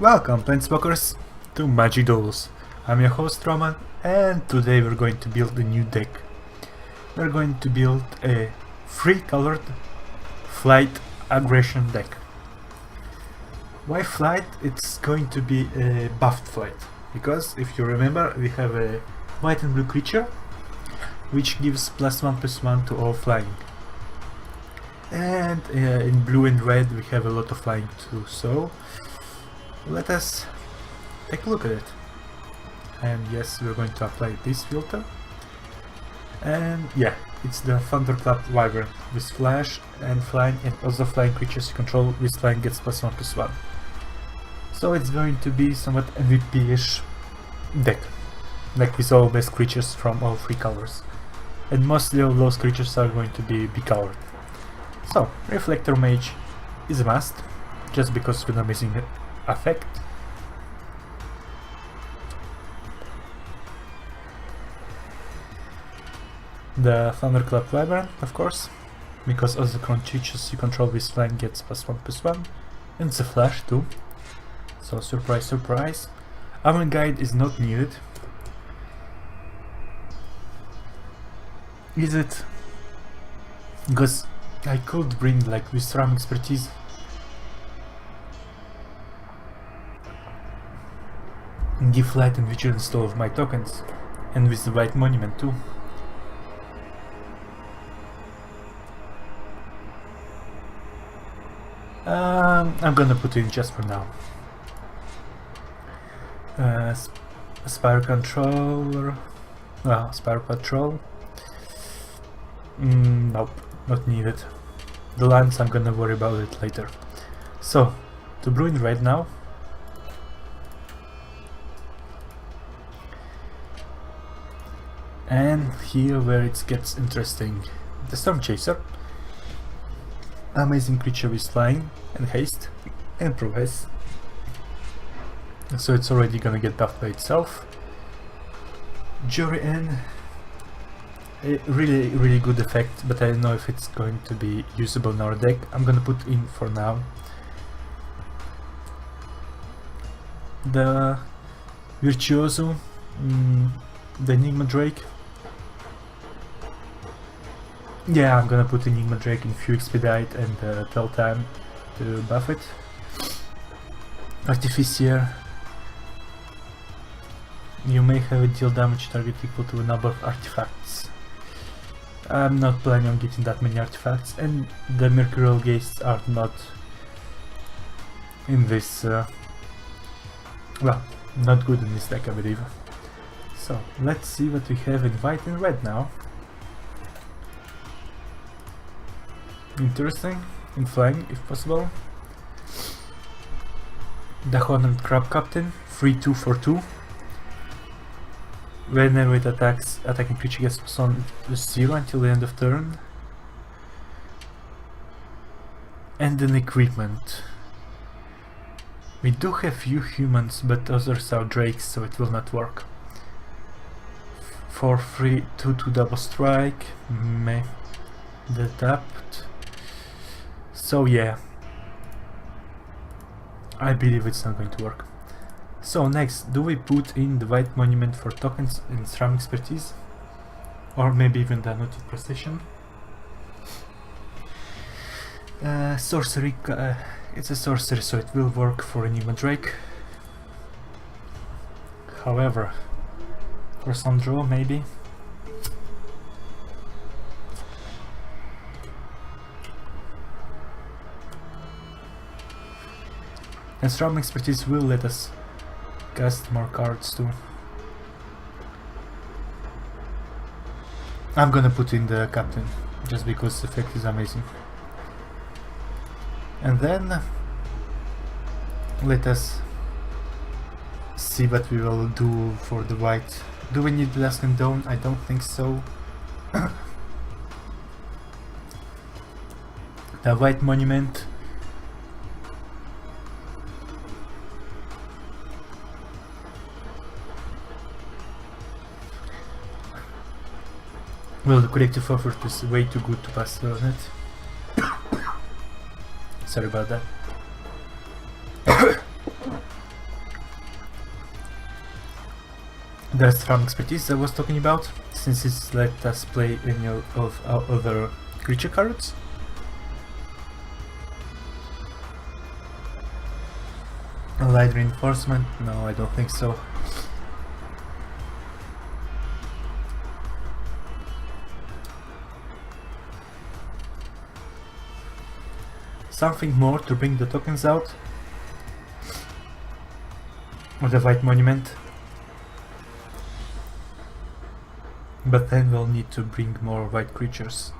Welcome, Planeswalkers, to Magic Duels. I'm your host Roman, and today we're going to build a new deck. We're going to build a 3-colored flight aggression deck. Why flight? It's going to be a buffed flight, because if you remember, we have a white and blue creature which gives +1/+1 to all flying. And in blue and red we have a lot of flying too, so let us take a look at it. And yes, we're going to apply this filter. And yeah, it's the Thunderclap Wyvern with flash and flying, and also flying creatures you control with flying gets +1/+1. So it's going to be somewhat MVP-ish deck, like with all best creatures from all 3 colors. And mostly all those creatures are going to be colored. So, Reflector Mage is a must, just because with an amazing effect. The Thunderclap Wyvern, of course, because all the creatures you control with flying gets +1/+1, and the flash too. So surprise, surprise. Armor Guide is not needed. Is it? Because I could bring like with Ram Expertise. And give Light and Vigilance to all of my tokens, and with the White Monument too. I'm gonna put it in just for now. Spire Controller. Spire Patrol. Nope, not needed. The lands, I'm gonna worry about it later. So, to brew in red now. And here where it gets interesting. The Storm Chaser. Amazing creature with flying and haste and prowess. So it's already gonna get buffed by itself. Jury N. A really good effect, but I don't know if it's going to be usable in our deck. I'm gonna put in for now. The Virtuoso, the Enigma Drake. Yeah, I'm gonna put Enigma Drake in few expedite and 12 time to buff it. Artificier. You may have a deal damage target equal to a number of artifacts. I'm not planning on getting that many artifacts, and the Mercurial Gazes are not in this, well, not good in this deck, I believe. So, let's see what we have in white and red now. Interesting, in flying if possible. The Honored Crab Captain, 3/2 for 2. Whenever it attacks, attacking creature gets +1/+0 until the end of turn. And an equipment. We do have few humans, but others are drakes, so it will not work. For 3, 2 double strike. Meh. The tapped. So yeah, I believe it's not going to work. So next, do we put in the White Monument for tokens in Ram Expertise? Or maybe even the Noted Precision? Sorcery, it's a sorcery, so it will work for Enigma Drake. However, for some draw maybe. And Ram Expertise will let us cast more cards too. I'm gonna put in the Captain, just because the effect is amazing. And then let us see what we will do for the white. Do we need Dusk and Dawn? I don't think so. The White Monument. Well, the collective effort is way too good to pass on it. Sorry about that. That's farm expertise I was talking about, since it's let us play any of our other creature cards. Light reinforcement? No, I don't think so. Something more to bring the tokens out. Or the white monument. But then we'll need to bring more white creatures.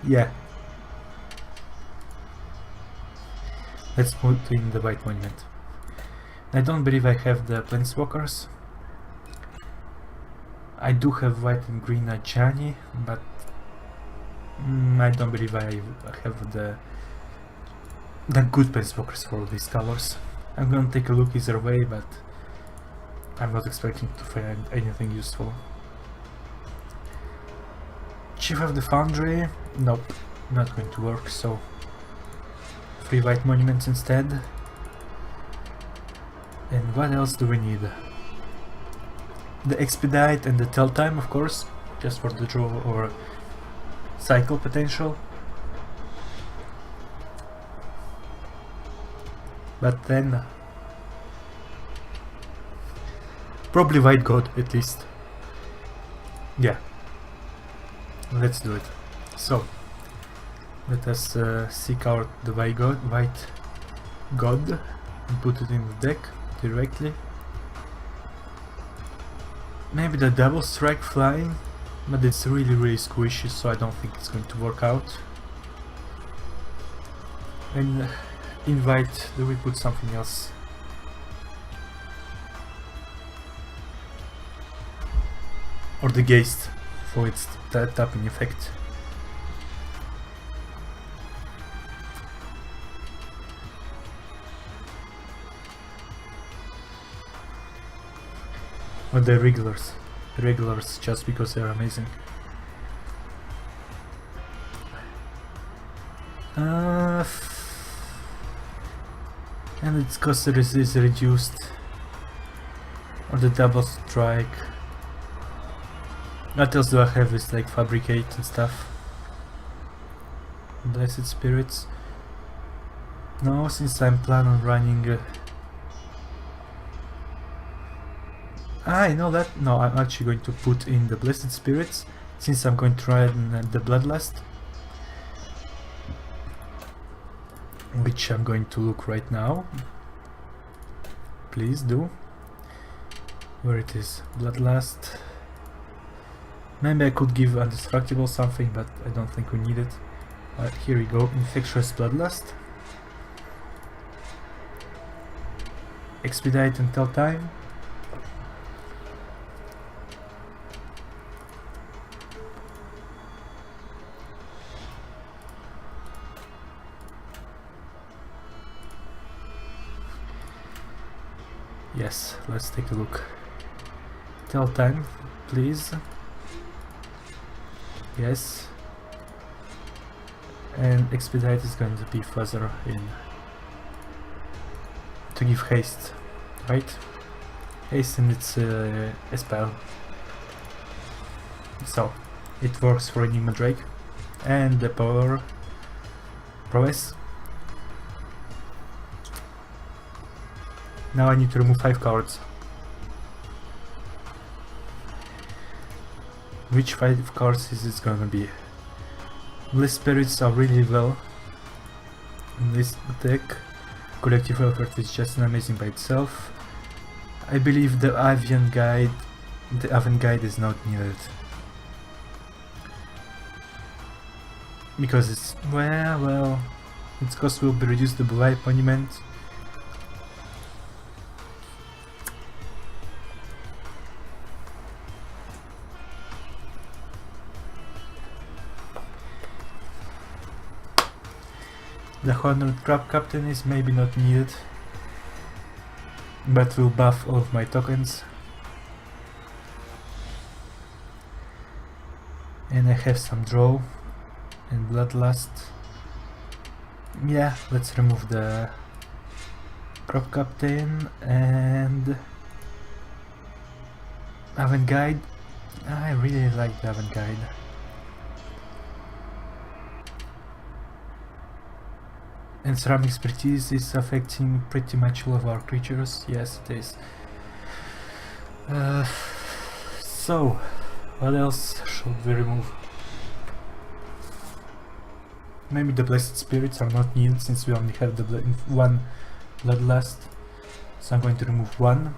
Yeah. Let's put in the white monument. I don't believe I have the planeswalkers. I do have white and green Ajani, but I don't believe I have the good planeswalkers for these colors. I'm gonna take a look either way, but I'm not expecting to find anything useful. Chief of the Foundry? Nope, not going to work, so 3 white monuments instead. And what else do we need? The Expedite and the Tell Time, of course, just for the draw or cycle potential. But then probably White God at least. Yeah, let's do it. So let us seek out the White God and put it in the deck directly. Maybe the double strike flying, but it's really squishy, so I don't think it's going to work out. And invite, do we put something else? Or the Geist for its tapping effect. Or the regulars just because they're amazing. And its cost is reduced. Or the double strike. What else do I have is like fabricate and stuff. Blessed spirits. No, since I'm planning on running I know that. No, I'm actually going to put in the Blessed Spirits, since I'm going to run the Bloodlust, which I'm going to look right now. Please do. Where it is? Bloodlust. Maybe I could give Undestructible something, but I don't think we need it. Here we go. Infectious Bloodlust. Expedite and Tell Time. Yes, let's take a look. Tell Time, please. Yes. And Expedite is going to be further in. To give haste, right? Haste and it's a spell. So, it works for Enigma Drake. And the power prowess. Now I need to remove 5 cards. Which 5 cards is it gonna be? Blessed Spirits are really well in this deck. Collective Effort is just amazing by itself. I believe the Avian Guide is not needed. Because it's, well, its cost will be reduced to White Monument. The Honored Crab Captain is maybe not needed, but will buff all of my tokens. And I have some draw and Bloodlust. Yeah, let's remove the crop captain and avant-garde. I really like the avant-garde. And ceramic expertise is affecting pretty much all of our creatures. Yes, it is. So, what else should we remove? Maybe the blessed spirits are not needed since we only have the one bloodlust. So I'm going to remove one.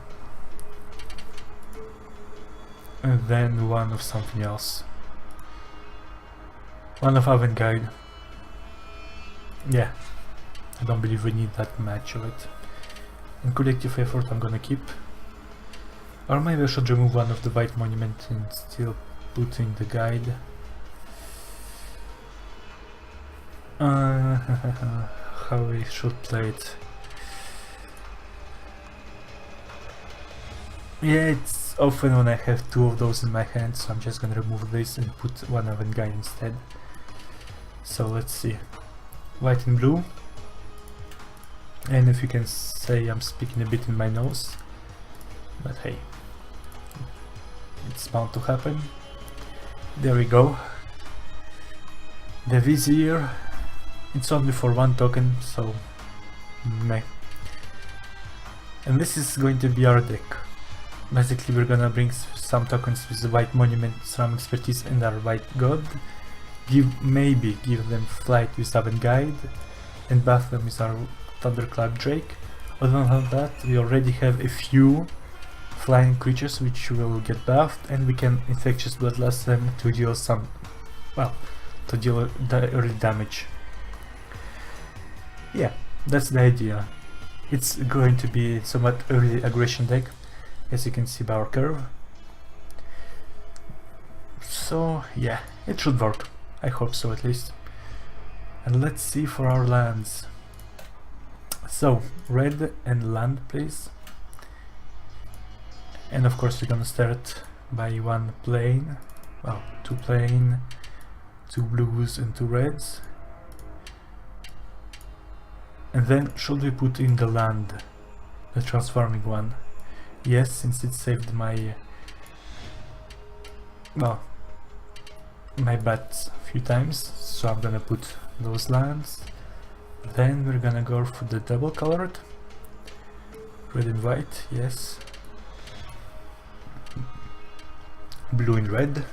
And then one of something else. One of avant-garde. Yeah. I don't believe we need that much of it. And collective effort I'm gonna keep. Or maybe I should remove one of the white monument and still put in the guide. How we should play it. Yeah, it's often when I have two of those in my hand, so I'm just gonna remove this and put one avant-garde instead. So let's see. White and blue. And if you can say I'm speaking a bit in my nose, but hey, it's bound to happen. There we go. The Vizier, it's only for one token, so meh. And this is going to be our deck. Basically we're gonna bring some tokens with the white monument, some expertise and our white god. Maybe give them flight with avant-garde and buff them with our Thunderclap Drake. Other than that, we already have a few flying creatures which will get buffed, and we can infectious bloodlust them to deal some, well, to deal early damage. Yeah, that's the idea. It's going to be somewhat early aggression deck, as you can see by our curve. So yeah, it should work. I hope so at least. And let's see for our lands. So, red and land please. And of course we're gonna start by one plain, well, two plain, two blues and two reds. And then should we put in the land, the transforming one? Yes, since it saved my, well, my bets a few times, so I'm gonna put those lands. Then we're gonna go for the double colored, red and white, yes, blue and red.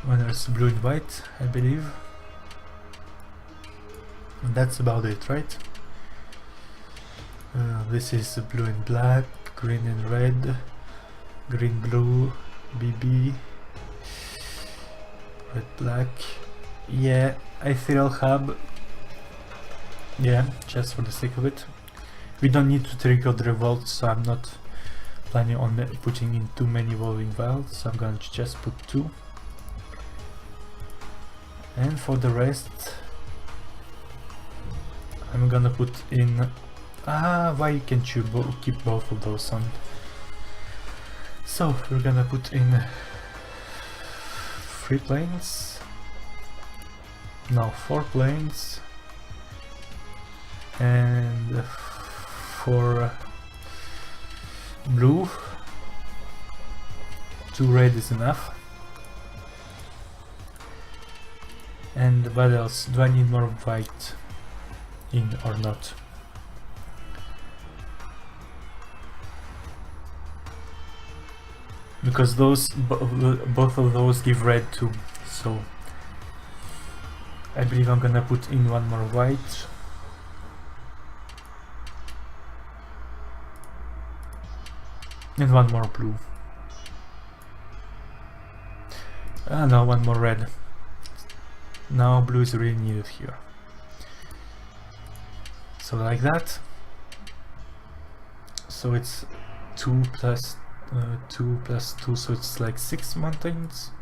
When there's blue and white, I believe. And that's about it, right? This is blue and black, green and red, green blue, BB, red black. Yeah, Ethereal Hub. Yeah, just for the sake of it. We don't need to trigger the revolt, so I'm not planning on putting in too many evolving wilds, so I'm going to just put two. And for the rest, I'm gonna put in... why can't you keep both of those on? So, we're gonna put in 3 planes. No, 4 planes. And for blue, 2 red is enough. And what else? Do I need more white in or not? Because those both of those give red too, so I believe I'm gonna put in one more white. And one more blue. No, one more red. Now blue is really needed here. So like that. So it's 2 plus 2 plus 2, so it's like 6 mountains.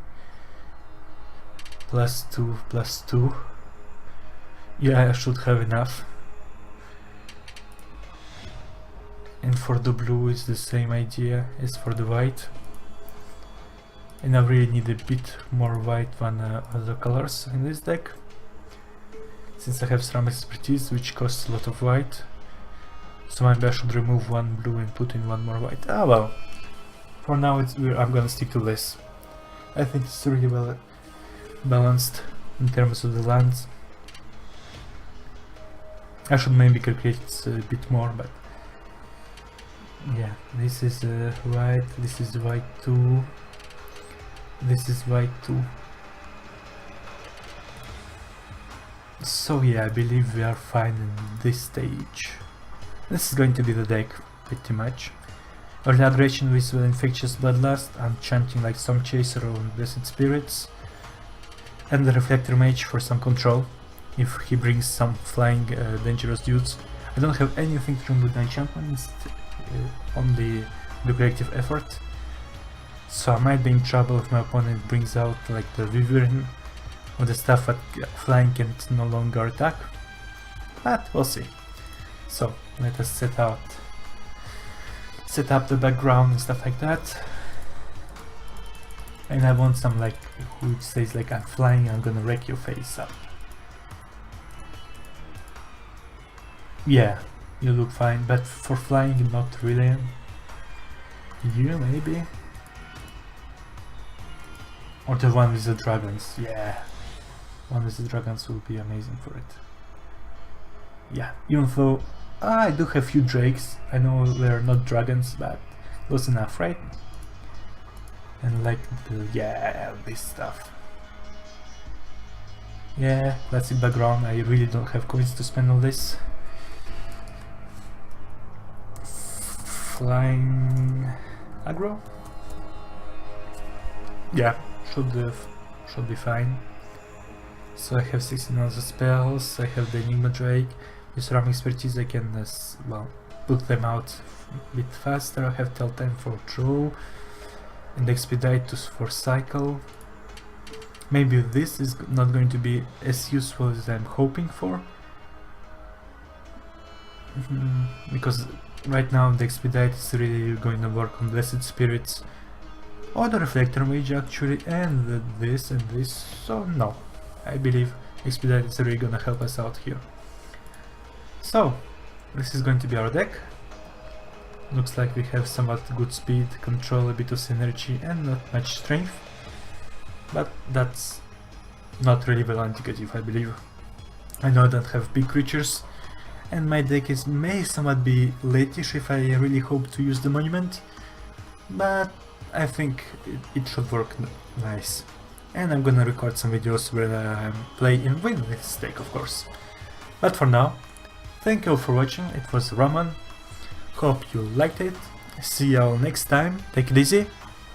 Plus 2 plus 2. Yeah, I should have enough. And for the blue it's the same idea as for the white. And I really need a bit more white than other colors in this deck. since I have ceramic expertise, which costs a lot of white. So maybe I should remove one blue and put in one more white. Ah well, for now I'm gonna stick to this. I think it's really well balanced in terms of the lands. I should maybe calculate it a bit more, but yeah, this is white, this is white 2, this is white 2. So yeah, I believe we are fine in this stage. This is going to be the deck, pretty much. Early aggression with infectious bloodlust, I'm chanting like some chaser on blessed spirits, and the reflector mage for some control, if he brings some flying dangerous dudes. I don't have anything to remove the enchantments, only the collective effort, so I might be in trouble if my opponent brings out like the wyvern or the stuff that flying can no longer attack, but we'll see. So let us set up the background and stuff like that. And I want some like who says like I'm flying, I'm gonna wreck your face up. Yeah, you look fine, but for flying not really. You maybe? Or the one with the dragons, yeah. One with the dragons will be amazing for it. Yeah, even though I do have few drakes, I know they're not dragons, but close enough, right? And like yeah, this stuff. Yeah, classic background, I really don't have coins to spend on this. Flying aggro? Yeah, should be fine. So I have 16 other spells, I have the Enigma Drake. With ceramic expertise I can well, put them out a bit faster. I have Tell-Time for draw and Expedite for cycle. Maybe this is not going to be as useful as I'm hoping for. Because right now the Expedite is really going to work on Blessed Spirits or the Reflector Mage actually, and this and this, so no. I believe Expedite is really gonna help us out here. So, this is going to be our deck. Looks like we have somewhat good speed, control, a bit of synergy and not much strength. But that's not really well indicative, I believe. I know I don't have big creatures, and my deck may somewhat be latish if I really hope to use the monument, but I think it should work nice. And I'm gonna record some videos where I'm playing with this deck, of course. But for now, thank you all for watching. It was Roman. Hope you liked it. See you all next time. Take it easy.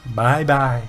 Bye bye.